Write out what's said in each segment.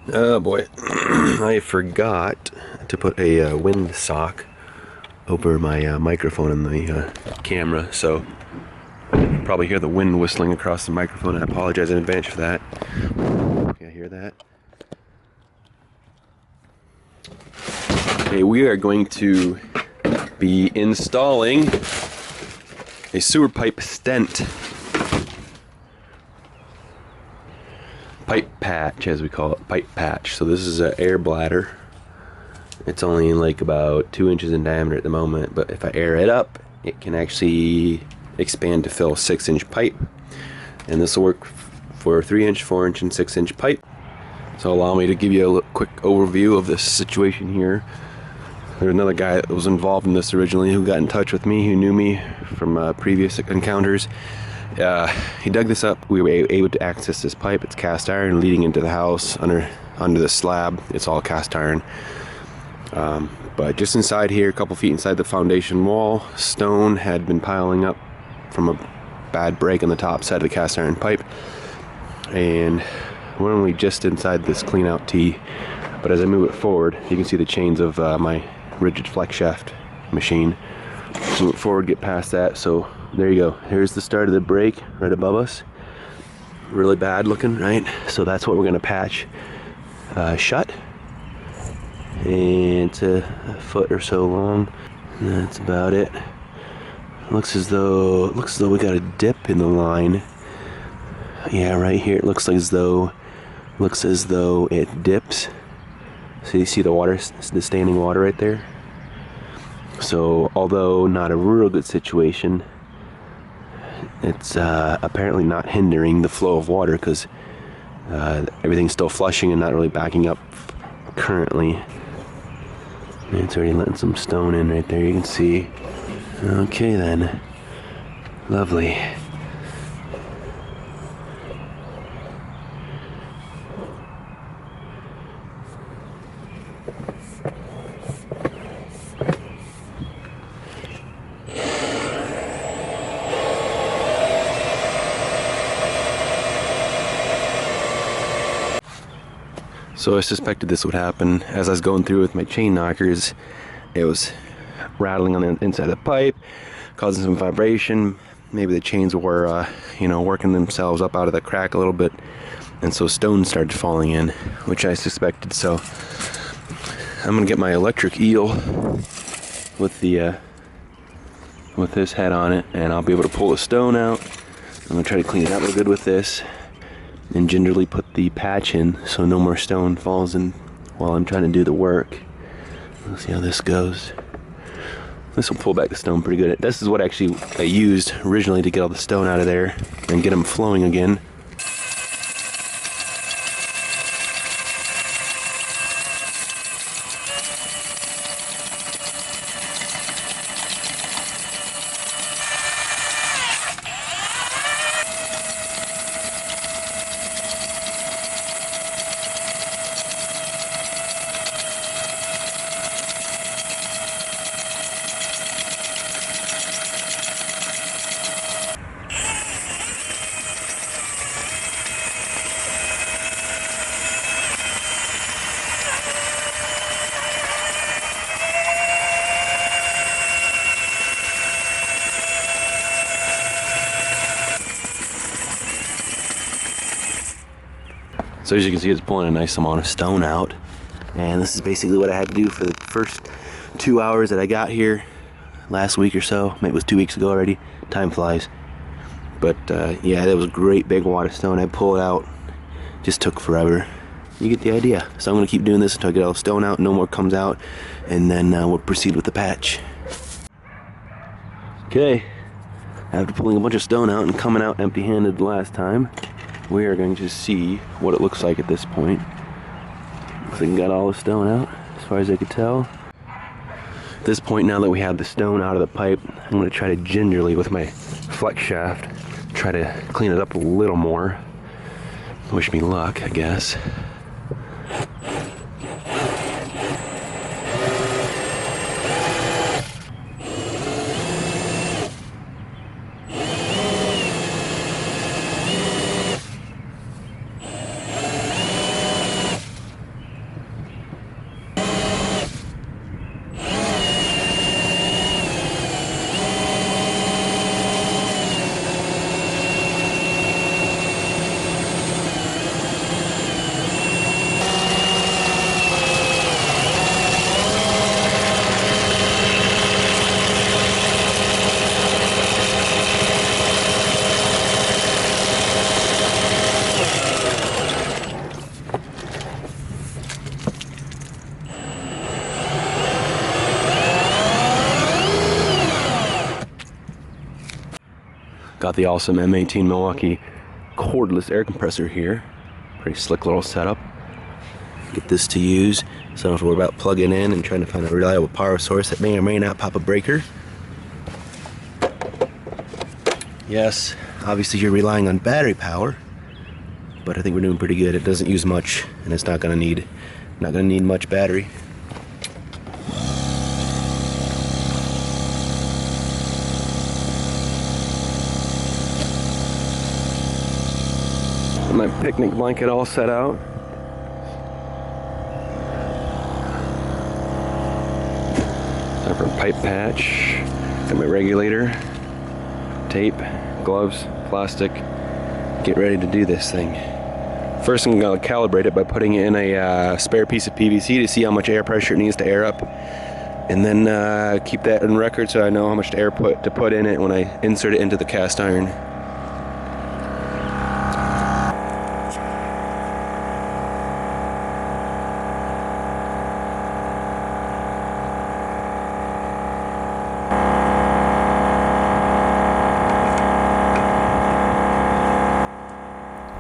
Oh boy, I forgot to put a wind sock over my microphone in the camera, so you probably hear the wind whistling across the microphone. I apologize in advance for that. Yeah, hear that? Okay, we are going to be installing a sewer pipe stent. Pipe patch, as we call it, pipe patch. So this is an air bladder. It's only like about 2 inches in diameter at the moment, but if I air it up, it can actually expand to fill a 6-inch pipe. And this will work for 3-inch, 4-inch, and 6-inch pipe. So allow me to give you a quick overview of this situation here. There's another guy that was involved in this originally who got in touch with me, who knew me from previous encounters. He dug this up. We were able to access this pipe. It's cast iron leading into the house under the slab. It's all cast iron. But just inside here, a couple feet inside the foundation wall, stone had been piling up from a bad break on the top side of the cast iron pipe. And we're only just inside this clean out tee. But as I move it forward, you can see the chains of my rigid flex shaft machine. Move it forward, get past that. So there you go. Here's the start of the break right above us. Really bad looking, right? So that's what we're going to patch shut. And it's a foot or so long. And that's about it. Looks as though we got a dip in the line. Yeah, right here it looks as though it dips. So you see the water, the standing water right there. So although not a real good situation, it's apparently not hindering the flow of water because everything's still flushing and not really backing up currently. And it's already letting some stone in right there, you can see. Okay then, lovely. So I suspected this would happen. As I was going through with my chain knockers, it was rattling on the inside of the pipe, causing some vibration. Maybe the chains were, working themselves up out of the crack a little bit, and so stones started falling in, which I suspected. So I'm gonna get my electric eel with this head on it, and I'll be able to pull the stone out. I'm gonna try to clean it out real good with this, and gingerly put the patch in so no more stone falls in while I'm trying to do the work. Let's see how this goes. This will pull back the stone pretty good. This is what actually I used originally to get all the stone out of there and get them flowing again. So as you can see, it's pulling a nice amount of stone out, and this is basically what I had to do for the first 2 hours that I got here last week or so. Maybe it was 2 weeks ago already. Time flies. But yeah, that was a great big wad of stone. I pulled it out, just took forever. You get the idea. So I'm gonna keep doing this until I get all the stone out, no more comes out, and then we'll proceed with the patch. Okay, after pulling a bunch of stone out and coming out empty-handed the last time, we are going to see what it looks like at this point. Looks like I got all the stone out, as far as I could tell. At this point, now that we have the stone out of the pipe, I'm going to try to gingerly, with my flex shaft, try to clean it up a little more. Wish me luck, I guess. Got the awesome M18 Milwaukee cordless air compressor here. Pretty slick little setup. Get this to use, so I don't have to worry about plugging in and trying to find a reliable power source that may or may not pop a breaker. Yes, obviously you're relying on battery power, but I think we're doing pretty good. It doesn't use much, and it's not gonna need much battery. My picnic blanket all set out. Time for a pipe patch. Got my regulator, tape, gloves, plastic. Get ready to do this thing. First I'm going to calibrate it by putting it in a spare piece of PVC to see how much air pressure it needs to air up. And then keep that in record so I know how much air to put in it when I insert it into the cast iron.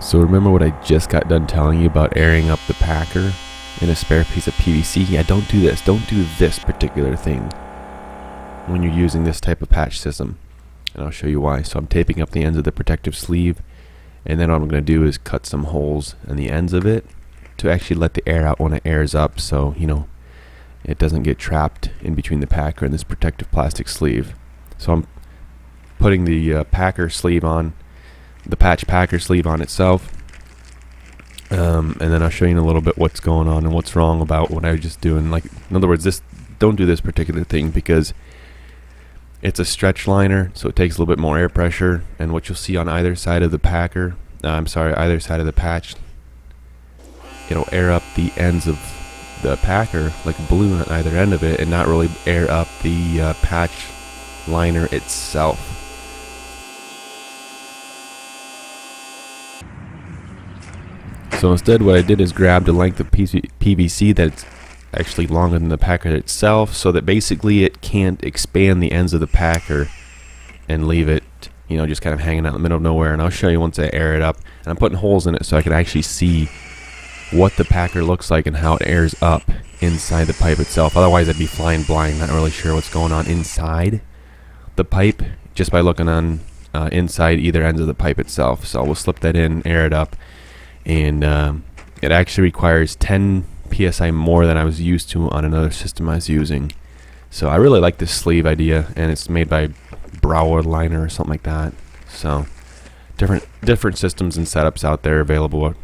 So remember what I just got done telling you about airing up the packer in a spare piece of PVC? Yeah, don't do this. Don't do this particular thing when you're using this type of patch system. And I'll show you why. So I'm taping up the ends of the protective sleeve, and then what I'm going to do is cut some holes in the ends of it to actually let the air out when it airs up, so it doesn't get trapped in between the packer and this protective plastic sleeve. So I'm putting the packer sleeve on, the patch packer sleeve on itself, and then I'll show you in a little bit what's going on and what's wrong about what I was just doing. Like, in other words, don't do this particular thing because it's a stretch liner, so it takes a little bit more air pressure, and what you'll see on either side of the packer, either side of the patch, it'll air up the ends of the packer like a balloon on either end of it and not really air up the patch liner itself. So instead what I did is grabbed a length of PVC that's actually longer than the packer itself, so that basically it can't expand the ends of the packer and leave it, just kind of hanging out in the middle of nowhere. And I'll show you once I air it up. And I'm putting holes in it so I can actually see what the packer looks like and how it airs up inside the pipe itself. Otherwise I'd be flying blind, not really sure what's going on inside the pipe just by looking on inside either ends of the pipe itself. So we'll slip that in, air it up, and it actually requires 10 psi more than I was used to on another system I was using. So I really like this sleeve idea, and it's made by Brower Liner or something like that. So different systems and setups out there available,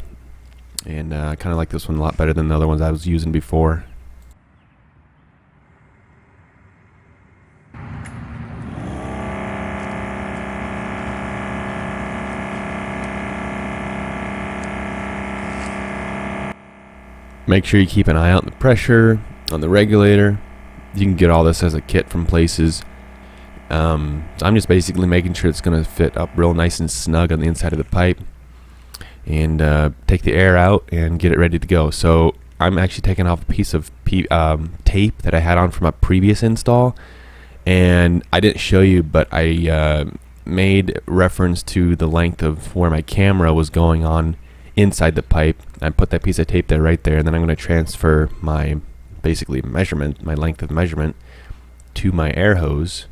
and I kind of like this one a lot better than the other ones I was using before. Make sure you keep an eye out on the pressure, on the regulator. You can get all this as a kit from places. So I'm just basically making sure it's going to fit up real nice and snug on the inside of the pipe, and take the air out and get it ready to go. So I'm actually taking off a piece of tape that I had on from a previous install, and I didn't show you, but I made reference to the length of where my camera was going on inside the pipe. I put that piece of tape there right there, and then I'm going to transfer my my length of measurement to my air hose,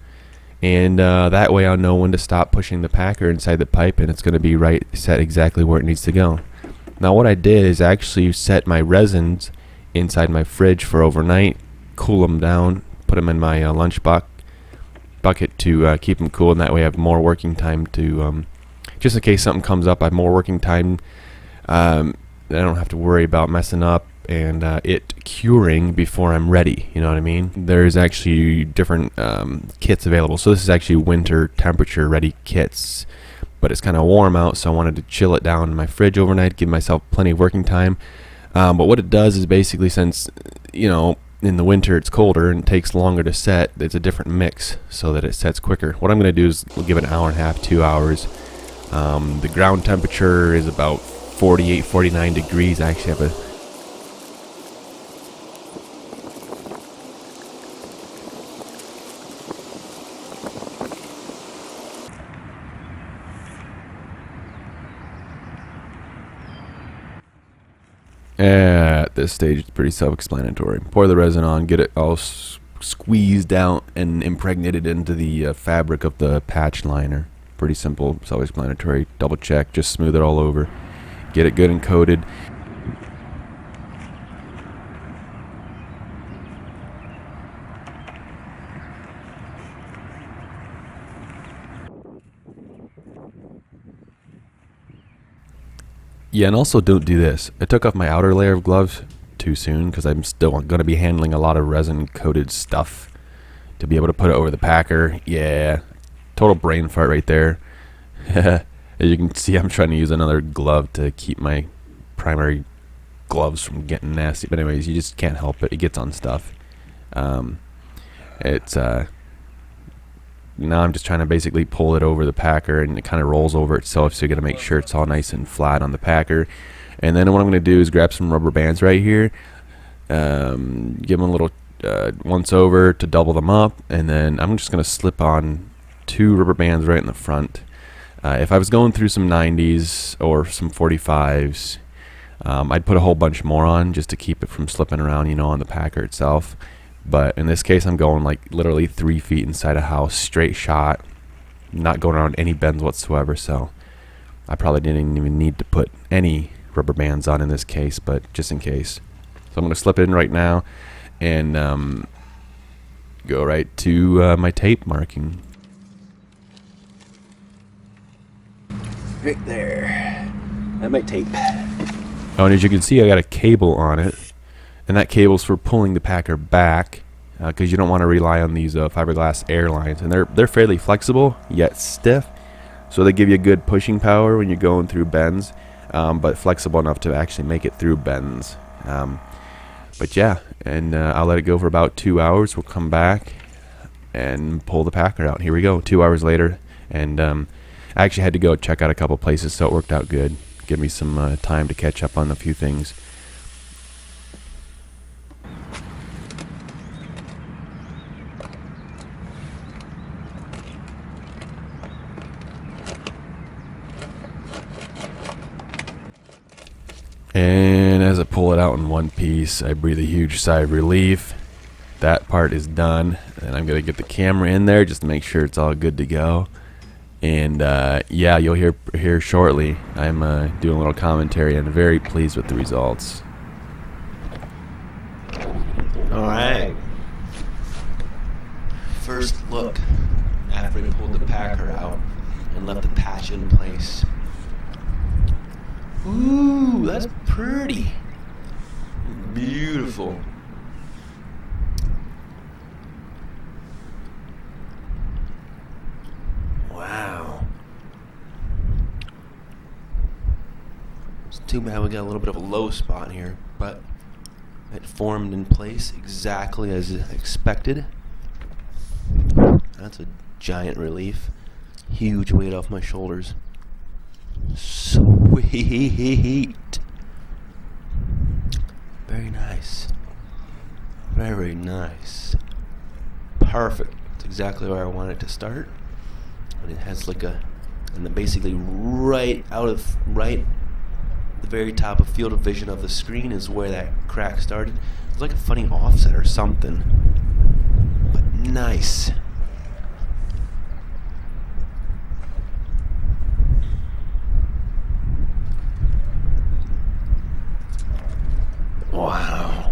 and that way I'll know when to stop pushing the packer inside the pipe, and it's going to be set exactly where it needs to go. Now what I did is actually set my resins inside my fridge for overnight, cool them down, put them in my lunch bucket to keep them cool, and that way I have more working time to just in case something comes up, I have more working time. I don't have to worry about messing up and it curing before I'm ready. You know what I mean? There's actually different kits available. So this is actually winter temperature ready kits, but it's kind of warm out, so I wanted to chill it down in my fridge overnight, give myself plenty of working time. But what it does is basically, since in the winter it's colder and it takes longer to set, it's a different mix so that it sets quicker. What I'm going to do is we'll give it an hour and a half, 2 hours. The ground temperature is about 48, 49 degrees. I actually have a At this stage, it's pretty self-explanatory. Pour the resin on, get it all squeezed out and impregnated into the fabric of the patch liner. Pretty simple, self-explanatory. Double check, just smooth it all over. Get it good and coated. Yeah, and also don't do this. I took off my outer layer of gloves too soon because I'm still going to be handling a lot of resin coated stuff to be able to put it over the packer. Yeah, total brain fart right there. As you can see, I'm trying to use another glove to keep my primary gloves from getting nasty. But anyways, you just can't help it. It gets on stuff. It's now I'm just trying to basically pull it over the packer, and it kind of rolls over itself, so you got to make sure it's all nice and flat on the packer. And then what I'm going to do is grab some rubber bands right here, give them a little once over to double them up, and then I'm just going to slip on 2 rubber bands right in the front. If I was going through some 90s or some 45s, I'd put a whole bunch more on just to keep it from slipping around, you know, on the packer itself. But in this case, I'm going like literally 3 feet inside a house, straight shot, not going around any bends whatsoever. So I probably didn't even need to put any rubber bands on in this case, but just in case. So I'm going to slip it in right now and go right to my tape marking. Right there. That's my tape. Oh, and as you can see, I got a cable on it. And that cable's for pulling the packer back, because you don't want to rely on these fiberglass air lines. And they're fairly flexible, yet stiff. So they give you good pushing power when you're going through bends, but flexible enough to actually make it through bends. But yeah, and I'll let it go for about 2 hours. We'll come back and pull the packer out. Here we go, 2 hours later. And I actually had to go check out a couple places, so it worked out good. Give me some time to catch up on a few things. And as I pull it out in one piece, I breathe a huge sigh of relief. That part is done, and I'm gonna get the camera in there just to make sure it's all good to go. And yeah, you'll hear shortly. I'm doing a little commentary and very pleased with the results. All right. First look after we pulled the packer out and left the patch in place. Ooh, that's pretty. Beautiful. Wow. It's too bad we got a little bit of a low spot here, but it formed in place exactly as expected. That's a giant relief. Huge weight off my shoulders. Sweet. Very nice. Very nice. Perfect. That's exactly where I want it to start. And it has like and then basically right the very top of field of vision of the screen is where that crack started. It's like a funny offset or something. But nice. Wow.